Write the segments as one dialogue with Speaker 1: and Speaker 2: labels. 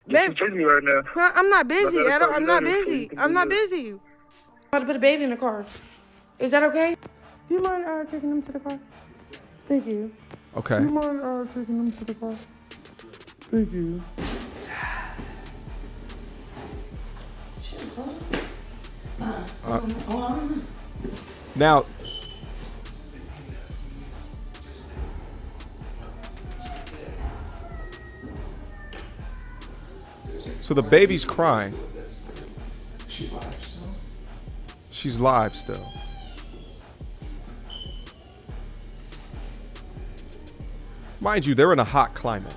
Speaker 1: Babe,
Speaker 2: You're me right now.
Speaker 1: huh, I'm not busy.
Speaker 2: I gotta
Speaker 1: I'm
Speaker 2: call
Speaker 1: not
Speaker 2: you later, so
Speaker 1: busy.
Speaker 2: you can
Speaker 1: I'm
Speaker 2: do
Speaker 1: not
Speaker 2: this.
Speaker 1: busy. I'm about to put a baby in the car. Is that okay? Do you mind taking them to the car? Thank you.
Speaker 3: Okay.
Speaker 1: Do you mind taking them to the car? Thank you.
Speaker 3: Now, so the baby's crying. She's live still. Mind you, they're in a hot climate.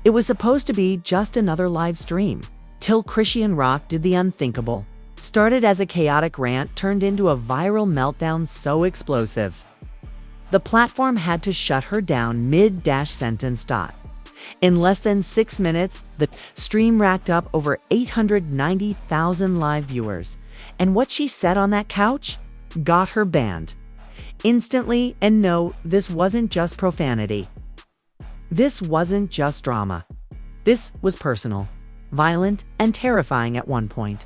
Speaker 4: It was supposed to be just another live stream, till Chrisean Rock did the unthinkable. Started as a chaotic rant turned into a viral meltdown so explosive. The platform had to shut her down mid-sentence. In less than 6 minutes, the stream racked up over 890,000 live viewers, and what she said on that couch got her banned. Instantly, and no, this wasn't just profanity. This wasn't just drama. This was personal, violent, and terrifying at one point.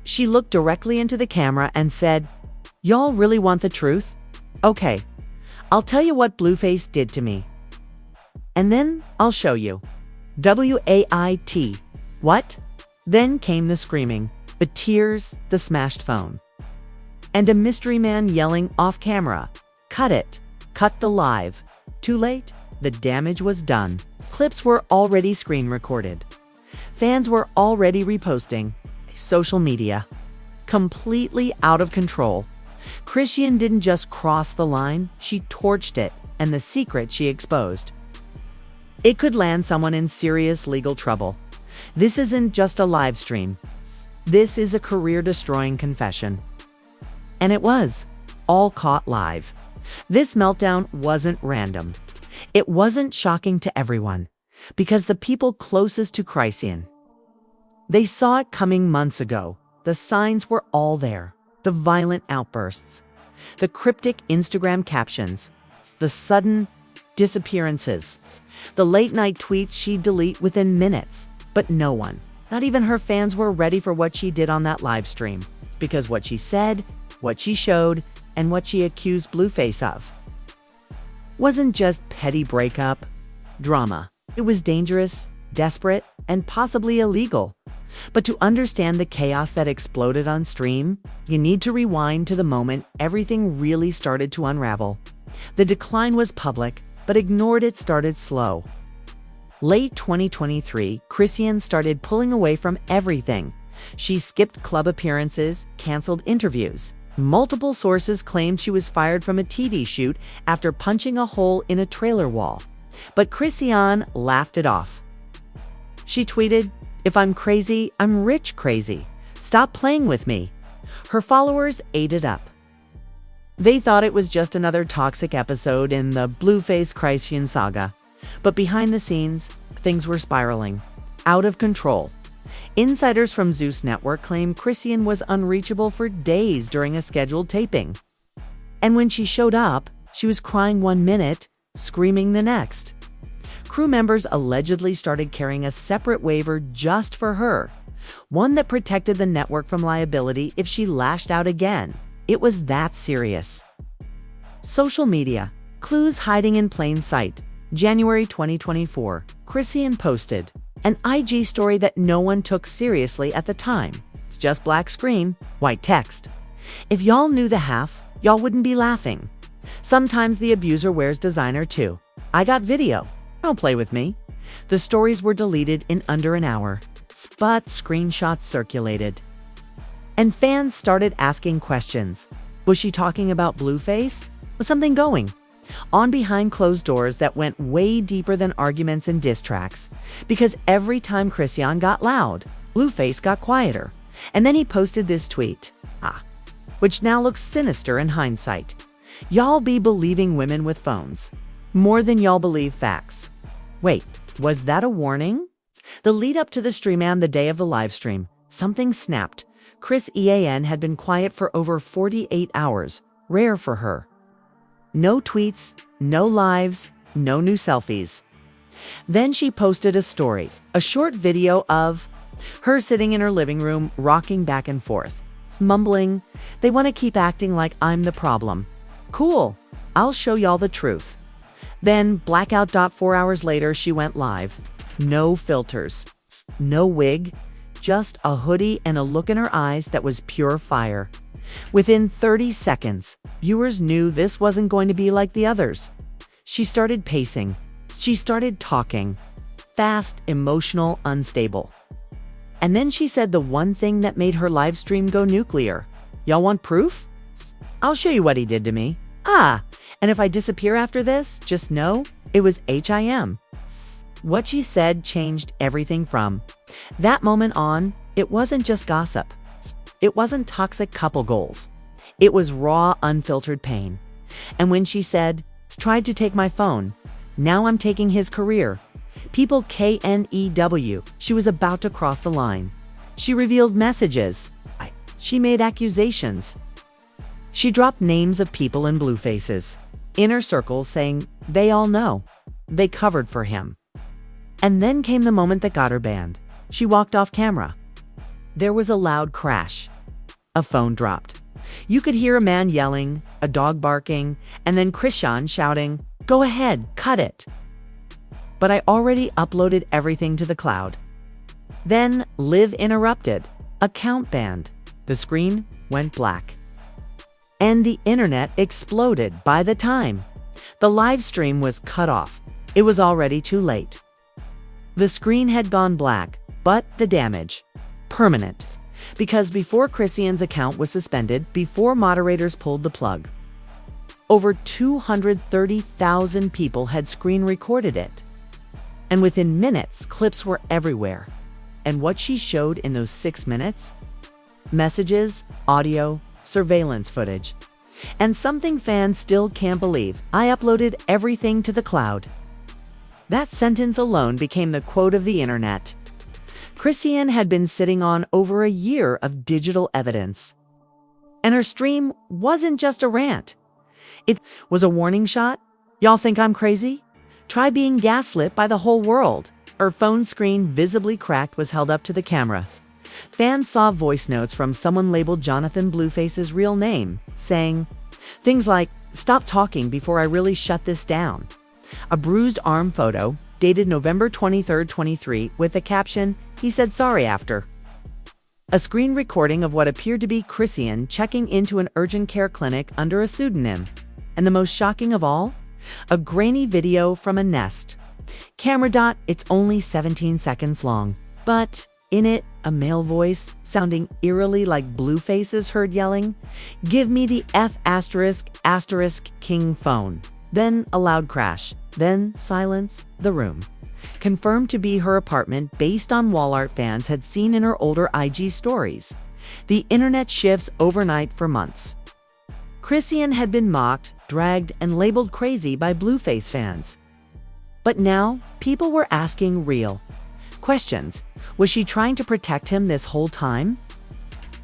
Speaker 4: She looked directly into the camera and said, "Y'all really want the truth? Okay, I'll tell you what Blueface did to me. And then I'll show you. WAIT. What?" Then came the screaming, the tears, the smashed phone. And a mystery man yelling off camera, "Cut it. Cut the live." Too late. The damage was done. Clips were already screen recorded. Fans were already reposting. Social media. Completely out of control. Chrisean didn't just cross the line, she torched it, and the secret she exposed. It could land someone in serious legal trouble. This isn't just a live stream. This is a career-destroying confession. And it was. All caught live. This meltdown wasn't random. It wasn't shocking to everyone, because the people closest to Chrisean, they saw it coming months ago. The signs were all there. The violent outbursts, the cryptic Instagram captions, the sudden disappearances, the late-night tweets she'd delete within minutes. But no one, not even her fans, were ready for what she did on that live stream, because what she said, what she showed, and what she accused Blueface of wasn't just petty breakup drama. It was dangerous, desperate, and possibly illegal. But to understand the chaos that exploded on stream, you need to rewind to the moment everything really started to unravel. The decline was public, but ignored it started slow. Late 2023, Chrisean started pulling away from everything. She skipped club appearances, canceled interviews. Multiple sources claimed she was fired from a TV shoot after punching a hole in a trailer wall. But Chrisean laughed it off. She tweeted, "If I'm crazy, I'm rich crazy. Stop playing with me." Her followers ate it up. They thought it was just another toxic episode in the Blueface Chrisean saga. But behind the scenes, things were spiraling, out of control. Insiders from Zeus Network claim Chrisean was unreachable for days during a scheduled taping. And when she showed up, she was crying 1 minute, screaming the next. Crew members allegedly started carrying a separate waiver just for her, one that protected the network from liability if she lashed out again. It was that serious. Social media. Clues hiding in plain sight. January 2024. Chrisean posted an IG story that no one took seriously at the time. It's just black screen, white text. "If y'all knew the half, y'all wouldn't be laughing. Sometimes the abuser wears designer too. I got video. Don't play with me." The stories were deleted in under an hour, but screenshots circulated. And fans started asking questions. Was she talking about Blueface? Was something going on behind closed doors that went way deeper than arguments and diss tracks? Because every time Chrisean got loud, Blueface got quieter. And then he posted this tweet, which now looks sinister in hindsight. "Y'all be believing women with phones more than y'all believe facts." Wait, was that a warning? The lead up to the stream and the day of the live stream, something snapped. Chrisean had been quiet for over 48 hours, rare for her. No tweets, no lives, no new selfies. Then she posted a story, a short video of her sitting in her living room, rocking back and forth, mumbling, "They want to keep acting like I'm the problem. Cool, I'll show y'all the truth." Then, blackout. 4 hours later, she went live. No filters, no wig, just a hoodie and a look in her eyes that was pure fire. Within 30 seconds, viewers knew this wasn't going to be like the others. She started pacing. She started talking. Fast, emotional, unstable. And then she said the one thing that made her live stream go nuclear. "Y'all want proof? I'll show you what he did to me. And if I disappear after this, just know it was him." What she said changed everything from that moment on. It wasn't just gossip. It wasn't toxic couple goals. It was raw, unfiltered pain. And when she said, "Tried to take my phone. Now I'm taking his career," people KNEW, she was about to cross the line. She revealed messages. She made accusations. She dropped names of people in blue faces. Inner circle saying, they all know. They covered for him. And then came the moment that got her banned. She walked off camera. There was a loud crash. A phone dropped. You could hear a man yelling, a dog barking, and then Chrisean shouting, "Go ahead, cut it." But I already uploaded everything to the cloud. Then Live interrupted. Account banned. The screen went black. And the internet exploded. By the time the live stream was cut off, it was already too late. The screen had gone black, but the damage, permanent. Because before Chrisean's account was suspended, before moderators pulled the plug, over 230,000 people had screen recorded it. And within minutes, clips were everywhere. And what she showed in those 6 minutes? Messages, audio, surveillance footage. And something fans still can't believe, I uploaded everything to the cloud. That sentence alone became the quote of the internet. Chrisean had been sitting on over a year of digital evidence. And her stream wasn't just a rant. It was a warning shot. Y'all think I'm crazy? Try being gaslit by the whole world. Her phone screen, visibly cracked, was held up to the camera. Fans saw voice notes from someone labeled Jonathan Blueface's real name, saying things like, "Stop talking before I really shut this down." A bruised arm photo, dated November 23, 23, with the caption, "He said sorry after." A screen recording of what appeared to be Chrisean checking into an urgent care clinic under a pseudonym. And the most shocking of all? A grainy video from a Nest. Camera. It's only 17 seconds long. But in it, a male voice, sounding eerily like Blueface, is heard yelling, "Give me the F*** king phone." Then a loud crash. Then silence. The room. Confirmed to be her apartment based on wall art fans had seen in her older IG stories. The internet shifts overnight for months. Chrisean had been mocked, dragged, and labeled crazy by Blueface fans. But now, people were asking real questions. Was she trying to protect him this whole time?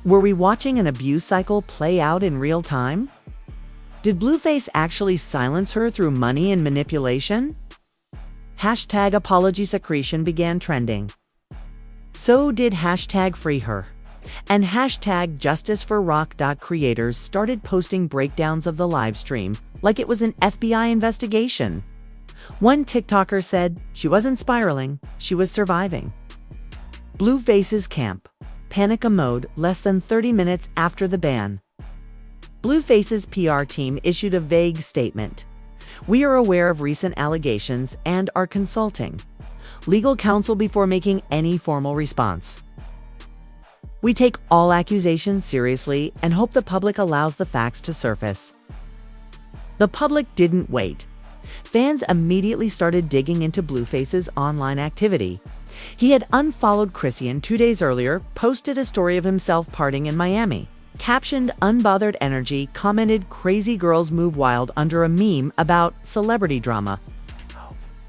Speaker 4: Were we watching an abuse cycle play out in real time? Did Blueface actually silence her through money and manipulation? Hashtag apology secretion began trending. So did hashtag free her. And hashtag justice for rock. Creators started posting breakdowns of the live stream like it was an FBI investigation. One TikToker said she wasn't spiraling, she was surviving. Blueface's camp. Panic mode less than 30 minutes after the ban. Blueface's PR team issued a vague statement. "We are aware of recent allegations and are consulting legal counsel before making any formal response. We take all accusations seriously and hope the public allows the facts to surface." The public didn't wait. Fans immediately started digging into Blueface's online activity. He had unfollowed Chrisean 2 days earlier, posted a story of himself partying in Miami, captioned "unbothered energy," commented "crazy girls move wild" under a meme about celebrity drama.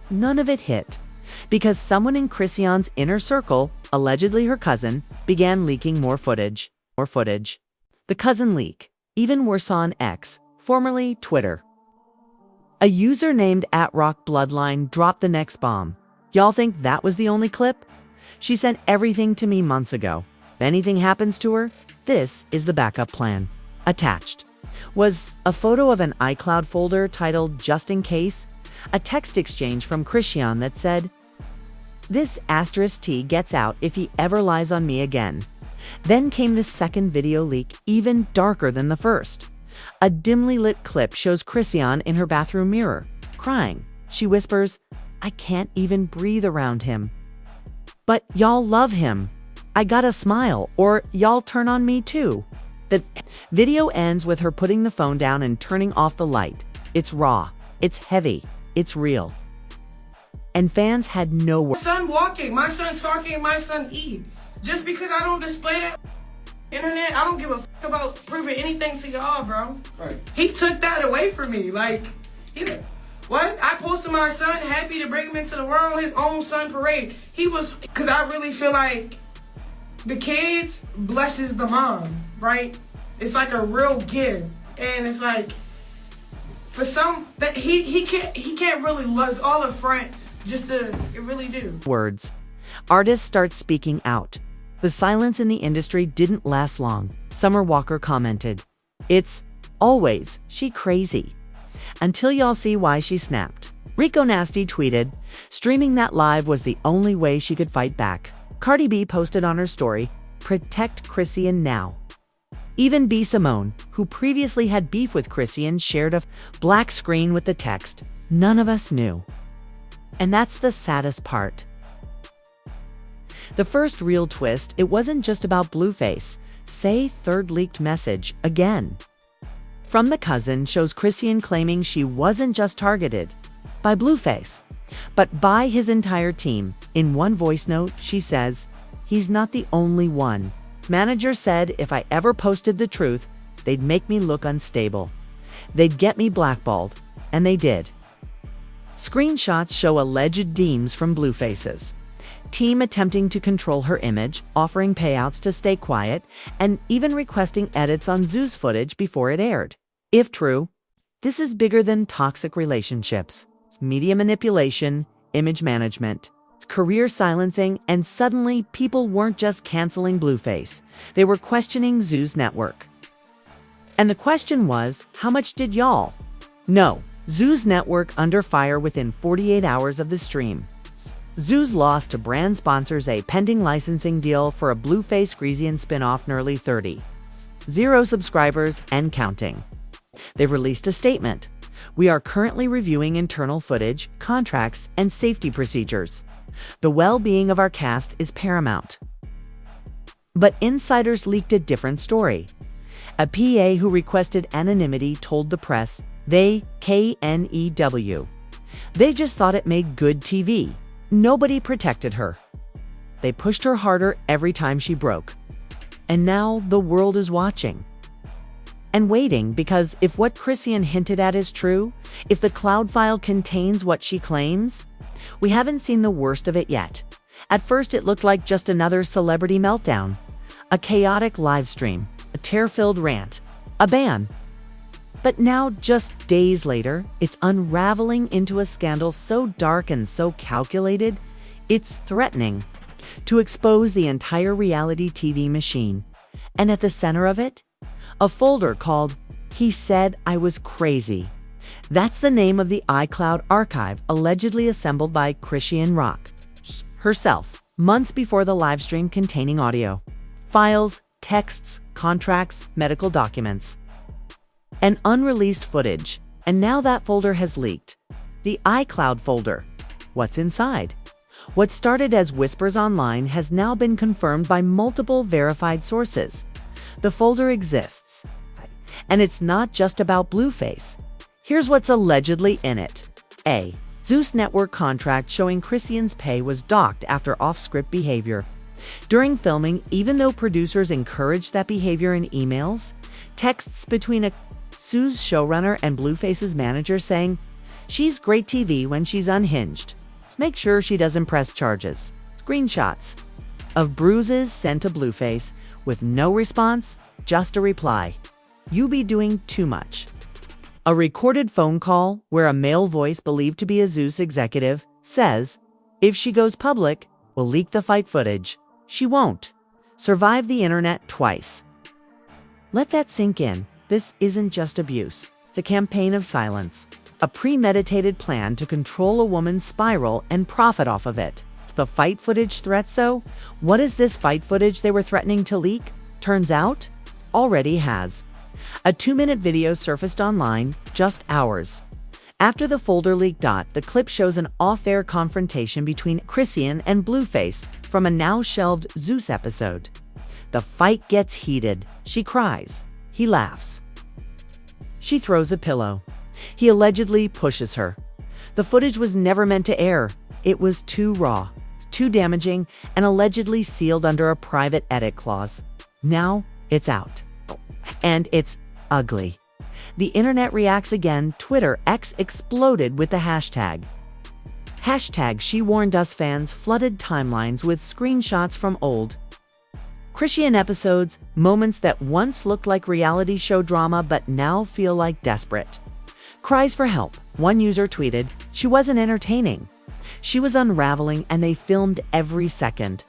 Speaker 4: none of it hit. Because someone in Chrisean's inner circle, allegedly her cousin, began leaking more footage. The cousin leak, even worse on X, formerly Twitter. A user named @RockBloodline dropped the next bomb. Y'all think that was the only clip? She sent everything to me months ago. If anything happens to her, this is the backup plan. Attached was a photo of an iCloud folder titled Just In Case, a text exchange from Chrisean that said, "This *T gets out if he ever lies on me again." Then came the second video leak, even darker than the first. A dimly lit clip shows Chrisean in her bathroom mirror, crying. She whispers, "I can't even breathe around him. But y'all love him. I gotta smile, or y'all turn on me too." The video ends with her putting the phone down and turning off the light. It's raw, it's heavy, it's real. And fans had no words.
Speaker 1: My son walking, my son talking, my son eat. Just because I don't display that internet, I don't give a fuck about proving anything to y'all, bro. Right. He took that away from me. Like, what? I posted my son, happy to bring him into the world, his own son parade. Because I really feel like the kids blesses the mom, right? It's like a real gift. And it's like, for some, that he can't really love all the front, it really do.
Speaker 4: Words. Artists start speaking out. The silence in the industry didn't last long. Summer Walker commented, "It's always she crazy. Until y'all see why she snapped." Rico Nasty tweeted, "Streaming that live was the only way she could fight back." Cardi B posted on her story, "Protect Chrisean now." Even B. Simone, who previously had beef with Chrisean, shared a black screen with the text, "None of us knew." And that's the saddest part. The first real twist, it wasn't just about Blueface. Say third leaked message again. From the cousin shows Chrisean claiming she wasn't just targeted by Blueface, but by his entire team. In one voice note, she says, "He's not the only one. His manager said if I ever posted the truth, they'd make me look unstable. They'd get me blackballed." And they did. Screenshots show alleged DMs from Blueface's team attempting to control her image, offering payouts to stay quiet, and even requesting edits on Zeus footage before it aired. If true, this is bigger than toxic relationships. It's media manipulation, image management, it's career silencing, and suddenly people weren't just canceling Blueface. They were questioning Zeus Network. And the question was, how much did y'all know? Zeus Network under fire within 48 hours of the stream. Zeus lost to brand sponsors a pending licensing deal for a Blueface Chrisean spin-off, nearly 30. 0 subscribers and counting. They've released a statement. "We are currently reviewing internal footage, contracts, and safety procedures. The well-being of our cast is paramount." But insiders leaked a different story. A PA who requested anonymity told the press they, KNEW, they just thought it made good TV. Nobody protected her. They pushed her harder every time she broke. And now the world is watching. And waiting, because if what Chrisean hinted at is true, if the cloud file contains what she claims, we haven't seen the worst of it yet. At first it looked like just another celebrity meltdown, a chaotic live stream, a tear-filled rant, a ban. But now, just days later, it's unraveling into a scandal so dark and so calculated, it's threatening to expose the entire reality TV machine. And at the center of it, a folder called "He Said I Was Crazy." That's the name of the iCloud archive allegedly assembled by Chrisean Rock herself, months before the livestream, containing audio, files, texts, contracts, medical documents, and unreleased footage. And now that folder has leaked. The iCloud folder. What's inside? What started as whispers online has now been confirmed by multiple verified sources. The folder exists. And it's not just about Blueface. Here's what's allegedly in it. A. Zeus Network contract showing Chrisean's pay was docked after off-script behavior. During filming, even though producers encouraged that behavior in emails, texts between a Zeus showrunner and Blueface's manager saying, "She's great TV when she's unhinged," make sure she doesn't press charges. Screenshots of bruises sent to Blueface with no response, just a reply. You be doing too much. A recorded phone call where a male voice believed to be a Zeus executive says, if she goes public, we'll leak the fight footage. She won't. Survive the internet twice. Let that sink in. This isn't just abuse. It's a campaign of silence. A premeditated plan to control a woman's spiral and profit off of it. The fight footage threat so? What is this fight footage they were threatening to leak? Turns out, already has. A 2-minute video surfaced online just hours after the folder leaked. The clip shows an off-air confrontation between Chrisean and Blueface from a now-shelved Zeus episode. The fight gets heated. She cries. He laughs. She throws a pillow. He allegedly pushes her. The footage was never meant to air. It was too raw, too damaging, and allegedly sealed under a private edit clause. Now it's out. And it's ugly. The internet reacts again. Twitter X exploded with the hashtag. She Warned Us fans flooded timelines with screenshots from old Chrisean episodes, moments that once looked like reality show drama but now feel like desperate cries for help. One user tweeted, she wasn't entertaining. She was unraveling and they filmed every second.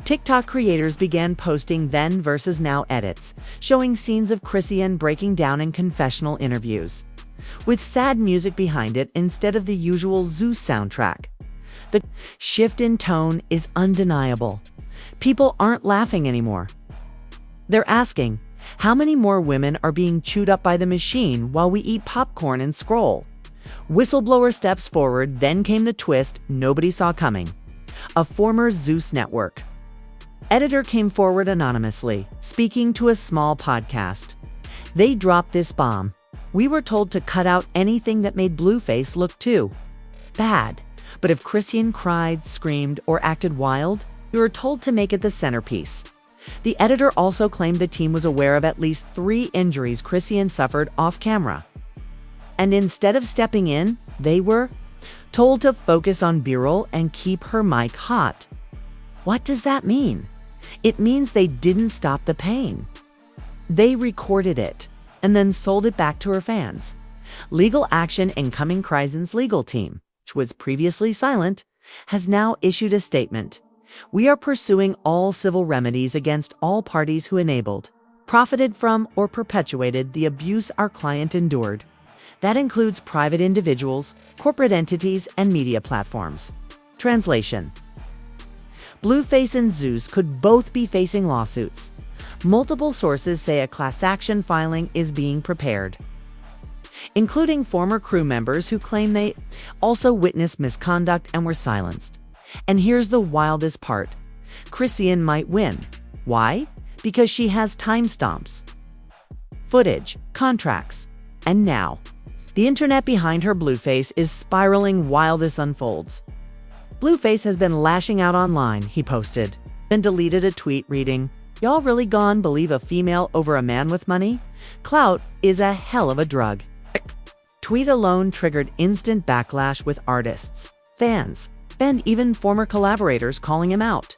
Speaker 4: TikTok creators began posting then versus now edits, showing scenes of Chrisean breaking down in confessional interviews, with sad music behind it instead of the usual Zeus soundtrack. The shift in tone is undeniable. People aren't laughing anymore. They're asking, how many more women are being chewed up by the machine while we eat popcorn and scroll? Whistleblower steps forward, then came the twist nobody saw coming. A former Zeus network editor came forward anonymously, speaking to a small podcast. They dropped this bomb. We were told to cut out anything that made Blueface look too bad. But if Chrisean cried, screamed, or acted wild, we were told to make it the centerpiece. The editor also claimed the team was aware of at least 3 injuries Chrisean suffered off camera. And instead of stepping in, they were told to focus on B-roll and keep her mic hot. What does that mean? It means they didn't stop the pain. They recorded it and then sold it back to her fans. Legal action incoming. Chrisean's legal team, which was previously silent, has now issued a statement. We are pursuing all civil remedies against all parties who enabled, profited from, or perpetuated the abuse our client endured. That includes private individuals, corporate entities, and media platforms. Translation: Blueface and Zeus could both be facing lawsuits. Multiple sources say a class action filing is being prepared, including former crew members who claim they also witnessed misconduct and were silenced. And here's the wildest part. Chrisean might win. Why? Because she has timestamps, footage, contracts, and now the internet behind her. Blueface is spiraling while this unfolds. Blueface has been lashing out online, he posted, then deleted a tweet reading, y'all really gone believe a female over a man with money? Clout is a hell of a drug. Tweet alone triggered instant backlash with artists, fans, and even former collaborators calling him out.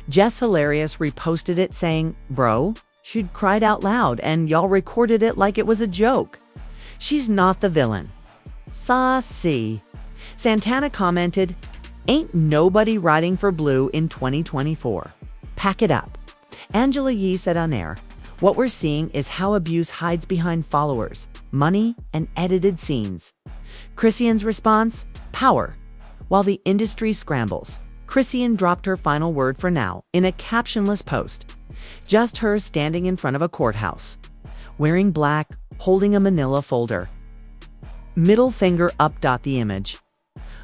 Speaker 4: Jess Hilarious reposted it saying, bro, she'd cried out loud and y'all recorded it like it was a joke. She's not the villain. Saucy. Santana commented, ain't nobody riding for Blue in 2024. Pack it up. Angela Yee said on air, what we're seeing is how abuse hides behind followers, money, and edited scenes. Chrisean's response? Power. While the industry scrambles, Chrisean dropped her final word for now in a captionless post. Just her standing in front of a courthouse, wearing black, holding a manila folder. Middle finger up. The image.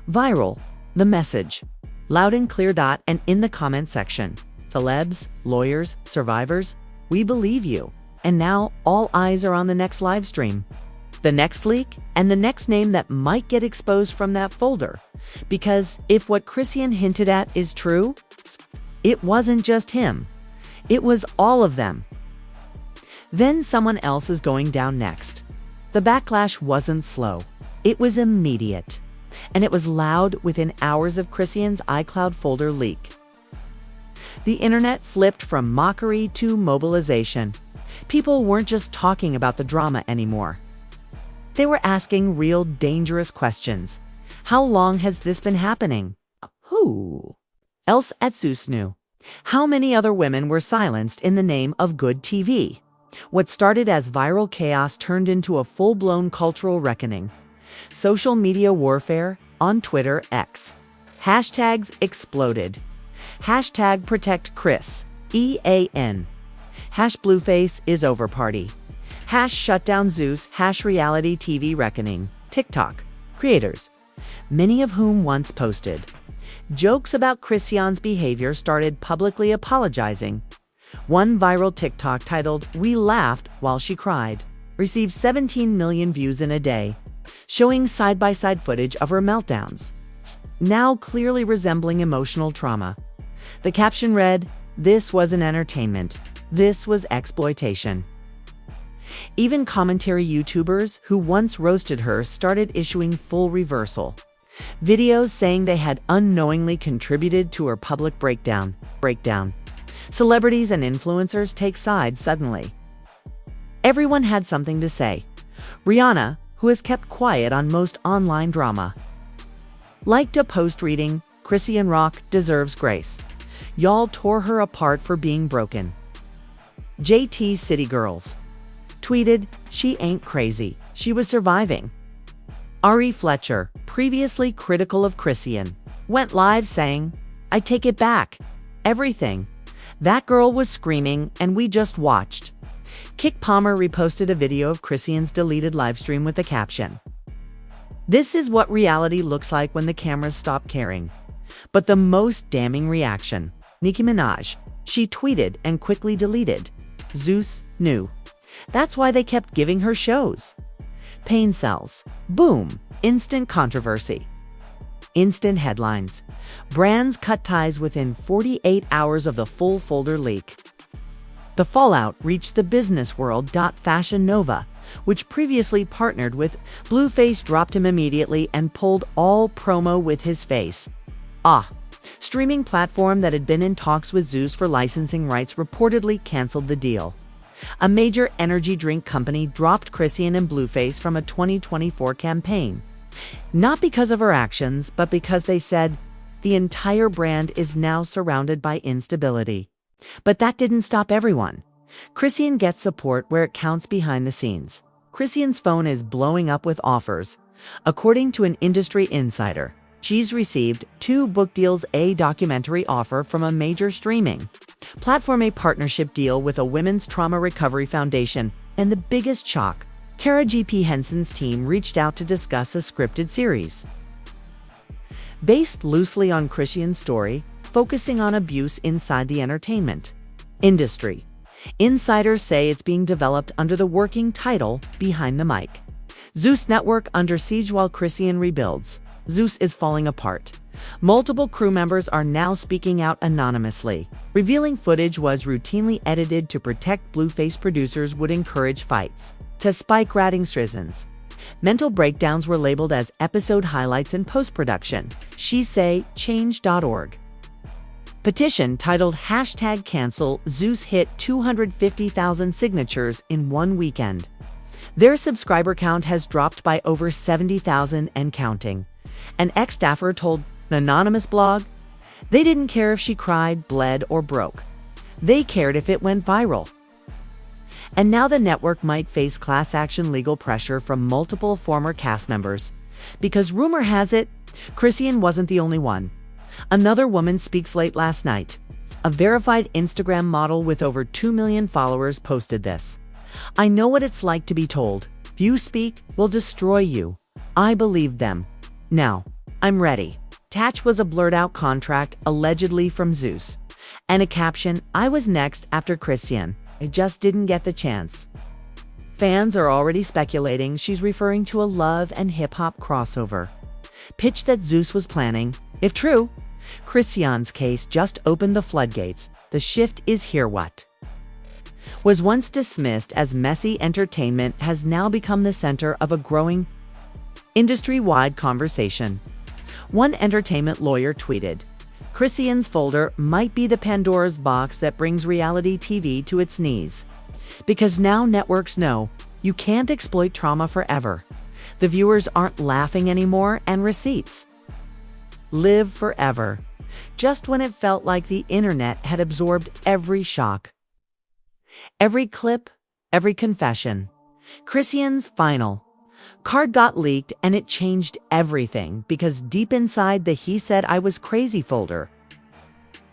Speaker 4: Viral. The message. Loud and clear. And in the comment section, celebs, lawyers, survivors, we believe you. And now all eyes are on the next live stream, the next leak, and the next name that might get exposed from that folder. Because if what Chrisean hinted at is true, it wasn't just him. It was all of them. Then someone else is going down next. The backlash wasn't slow. It was immediate. and it was loud within hours of Chrisean's iCloud folder leak. The internet flipped from mockery to mobilization. People weren't just talking about the drama anymore. They were asking real dangerous questions. How long has this been happening? Who else at Zeus knew? How many other women were silenced in the name of good TV? What started as viral chaos turned into a full-blown cultural reckoning. Social media warfare on Twitter X. Hashtags exploded. Hashtag protect Chris, EAN. Hash Blueface is over party. Hash shutdown Zeus, hash reality TV reckoning. TikTok creators, many of whom once posted jokes about Chrisean's behavior, started publicly apologizing. One viral TikTok titled, "We laughed while she cried," received 17 million views in a day, showing side-by-side footage of her meltdowns, now clearly resembling emotional trauma. The caption read, "This wasn't entertainment. This was exploitation." Even commentary YouTubers who once roasted her started issuing full reversal. Videos saying they had unknowingly contributed to her public breakdown. Celebrities and influencers take sides suddenly. Everyone had something to say. Rihanna, who has kept quiet on most online drama, liked a post reading, "Chrisean Rock deserves grace. Y'all tore her apart for being broken." JT City Girls tweeted, "She ain't crazy. She was surviving." Ari Fletcher, previously critical of Chrisean, went live saying, "I take it back. Everything. That girl was screaming and we just watched." Kick Palmer reposted a video of Chrisean's deleted livestream with the caption, "This is what reality looks like when the cameras stop caring." But the most damning reaction, Nicki Minaj, she tweeted and quickly deleted. Zeus knew. That's why they kept giving her shows. Pain sells. Boom. Instant controversy. Instant headlines. Brands cut ties within 48 hours of the full folder leak. The fallout reached the business world. Fashion Nova, which previously partnered with Blueface, dropped him immediately and pulled all promo with his face. Streaming platform that had been in talks with Zeus for licensing rights reportedly canceled the deal. A major energy drink company dropped Chrisean and Blueface from a 2024 campaign. Not because of her actions, but because they said the entire brand is now surrounded by instability. But that didn't stop everyone. Chrisean gets support where it counts behind the scenes. Chrisean's phone is blowing up with offers. According to an industry insider, she's received 2 book deals, a documentary offer from a major streaming platform, a partnership deal with a women's trauma recovery foundation, and the biggest shock, Kara G.P. Henson's team reached out to discuss a scripted series. Based loosely on Chrisean's story, focusing on abuse inside the entertainment industry. Insiders say it's being developed under the working title Behind the Mic. Zeus Network under siege while Chrisean rebuilds. Zeus is falling apart. Multiple crew members are now speaking out anonymously, revealing footage was routinely edited to protect Blueface. Producers would encourage fights to spike ratings reasons. Mental breakdowns were labeled as episode highlights in post-production. She say change.org. Petition titled #cancel Zeus hit 250,000 signatures in one weekend. Their subscriber count has dropped by over 70,000 and counting. An ex-staffer told an anonymous blog, they didn't care if she cried, bled, or broke. They cared if it went viral. And now the network might face class action legal pressure from multiple former cast members. Because rumor has it, Chrisean wasn't the only one. Another woman speaks late last night. A verified Instagram model with over 2 million followers posted this. "I know what it's like to be told, if you speak, we'll destroy you. I believed them. Now, I'm ready." Attached was a blurred-out contract, allegedly from Zeus, and a caption, "I was next after Chrisean. I just didn't get the chance." Fans are already speculating she's referring to a love and hip-hop crossover pitch that Zeus was planning. If true, Chrisean's case just opened the floodgates. The shift is here. What was once dismissed as messy entertainment has now become the center of a growing Industry-wide conversation. One entertainment lawyer tweeted, "Chrisean's folder might be the Pandora's box that brings reality TV to its knees. Because now networks know you can't exploit trauma forever. The viewers aren't laughing anymore, and receipts live forever." Just when it felt like the internet had absorbed every shock. Every clip, every confession. Chrisean's final card got leaked, and it changed everything because deep inside the "He Said I Was Crazy" folder,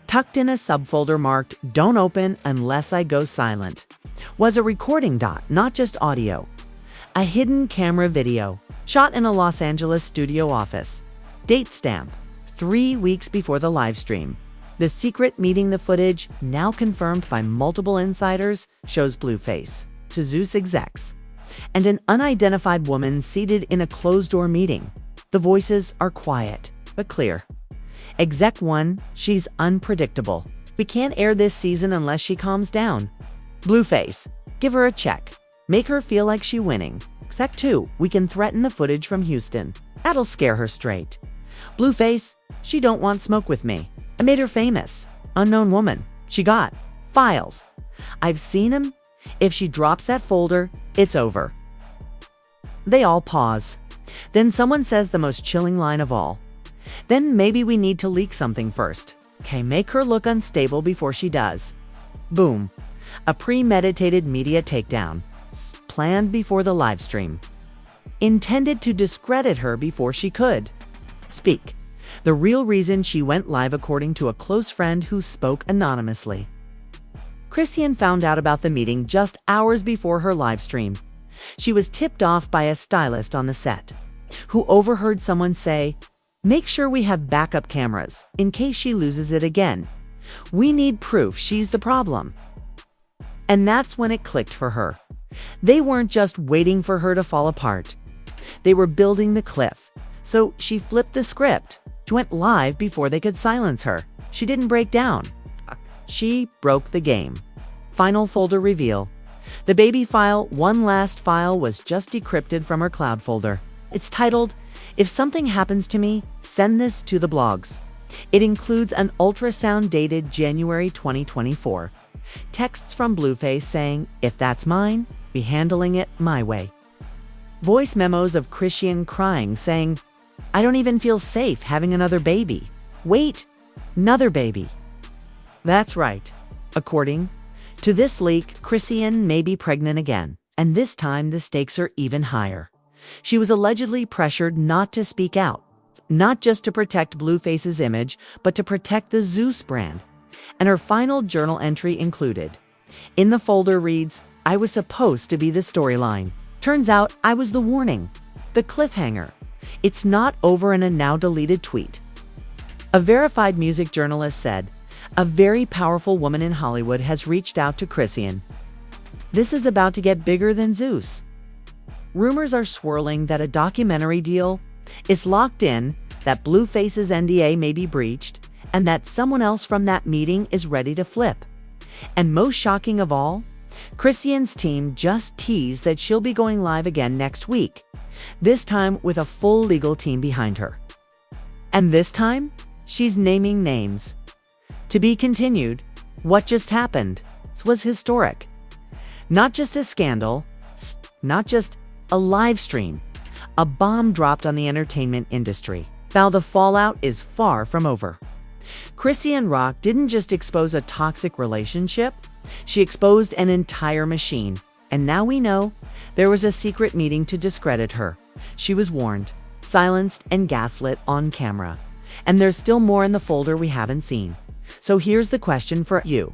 Speaker 4: tucked in a subfolder marked "Don't Open Unless I Go Silent," was a recording dot, not just audio. A hidden camera video, shot in a Los Angeles studio office. Date stamp, 3 weeks before the live stream. The secret meeting. The footage, now confirmed by multiple insiders, shows Blueface to Zeus execs and an unidentified woman seated in a closed-door meeting. The voices are quiet, but clear. Exec 1, "She's unpredictable. We can't air this season unless she calms down." Blueface, "Give her a check. Make her feel like she's winning." Exec 2, "We can threaten the footage from Houston. That'll scare her straight." Blueface, "She don't want smoke with me. I made her famous. Unknown woman. She got files. I've seen him. If she drops that folder, it's over." They all pause. Then someone says the most chilling line of all. "Then maybe we need to leak something first. Okay, make her look unstable before she does." Boom. A premeditated media takedown. Planned before the live stream. Intended to discredit her before she could speak. The real reason she went live, according to a close friend who spoke anonymously. Chrisean found out about the meeting just hours before her live stream. She was tipped off by a stylist on the set, who overheard someone say, "Make sure we have backup cameras in case she loses it again. We need proof she's the problem." And that's when it clicked for her. They weren't just waiting for her to fall apart. They were building the cliff. So she flipped the script. She went live before they could silence her. She didn't break down. She broke the game. Final folder reveal. The baby file, one last file, was just decrypted from her cloud folder. It's titled, "If Something Happens to Me, Send This to the Blogs." It includes an ultrasound dated January 2024. Texts from Blueface saying, "If that's mine, be handling it my way." Voice memos of Chrisean crying, saying, "I don't even feel safe having another baby. Wait, another baby." That's right. According to this leak, Chrisean may be pregnant again, and this time the stakes are even higher. She was allegedly pressured not to speak out, not just to protect Blueface's image, but to protect the Zeus brand. And her final journal entry included. In the folder reads, "I was supposed to be the storyline. Turns out I was the warning, the cliffhanger. It's not over," in a now deleted tweet. A verified music journalist said, "A very powerful woman in Hollywood has reached out to Chrisean. This is about to get bigger than Zeus." Rumors are swirling that a documentary deal is locked in, that Blueface's NDA may be breached, and that someone else from that meeting is ready to flip. And most shocking of all, Chrisean's team just teased that she'll be going live again next week, this time with a full legal team behind her. And this time, she's naming names. To be continued. What just happened was historic. Not just a scandal, not just a live stream, a bomb dropped on the entertainment industry. Now the fallout is far from over. Chrisean Rock didn't just expose a toxic relationship, she exposed an entire machine. And now we know there was a secret meeting to discredit her. She was warned, silenced, and gaslit on camera. And there's still more in the folder we haven't seen. So here's the question for you.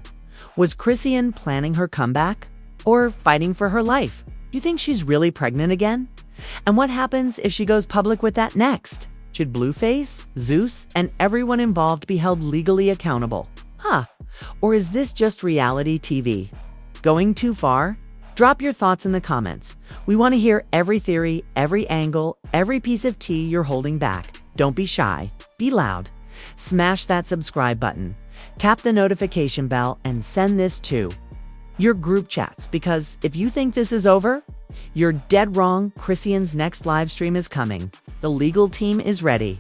Speaker 4: Was Chrisean planning her comeback? Or fighting for her life? You think she's really pregnant again? And what happens if she goes public with that next? Should Blueface, Zeus, and everyone involved be held legally accountable? Or is this just reality TV? Going too far? Drop your thoughts in the comments. We want to hear every theory, every angle, every piece of tea you're holding back. Don't be shy. Be loud. Smash that subscribe button. Tap the notification bell and send this to your group chats, because if you think this is over, You're dead wrong. Chrisean's next live stream is coming. The legal team is ready.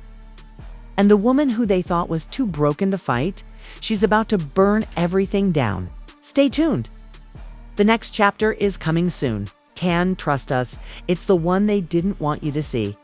Speaker 4: And the woman who they thought was too broken to fight, she's about to burn everything down. Stay tuned. The next chapter is coming soon. Trust us, it's the one they didn't want you to see.